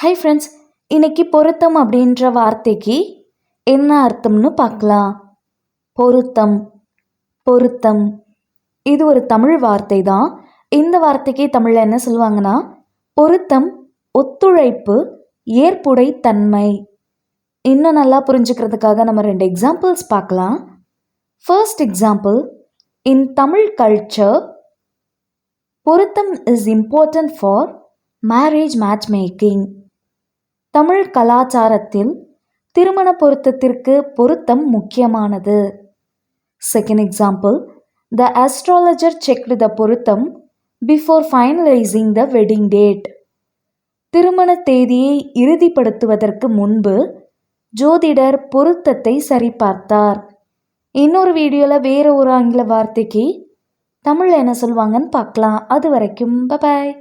Hi friends, இன்னைக்கு பொருத்தம் அப்படின்ற வார்த்தைக்கு என்ன அர்த்தம்னு பார்க்கலாம். பொருத்தம் பொருத்தம் இது ஒரு தமிழ் வார்த்தை தான். இந்த வார்த்தைக்கு தமிழில் என்ன சொல்லுவாங்கன்னா பொருத்தம், ஒத்துழைப்பு, ஏற்புடை தன்மை. இன்னும் நல்லா புரிஞ்சுக்கிறதுக்காக நம்ம 2 எக்ஸாம்பிள்ஸ் பார்க்கலாம். First example, in Tamil culture porutham is important for marriage matchmaking. Tamil கலாச்சாரத்தில் திருமண பொருத்தத்திற்கு பொருத்தம் முக்கியமானது. Second example, the astrologer checked the porutham before finalising the wedding date. திருமண தேதியை இறுதிப்படுத்துவதற்கு முன்பு ஜோதிடர் பொருத்தத்தை சரிபார்த்தார். இன்னொரு வீடியோவில் வேறு ஒரு ஆங்கில வார்த்தைக்கு தமிழில் என்ன சொல்லுவாங்கன்னு பார்க்கலாம். அது வரைக்கும் பபாய்.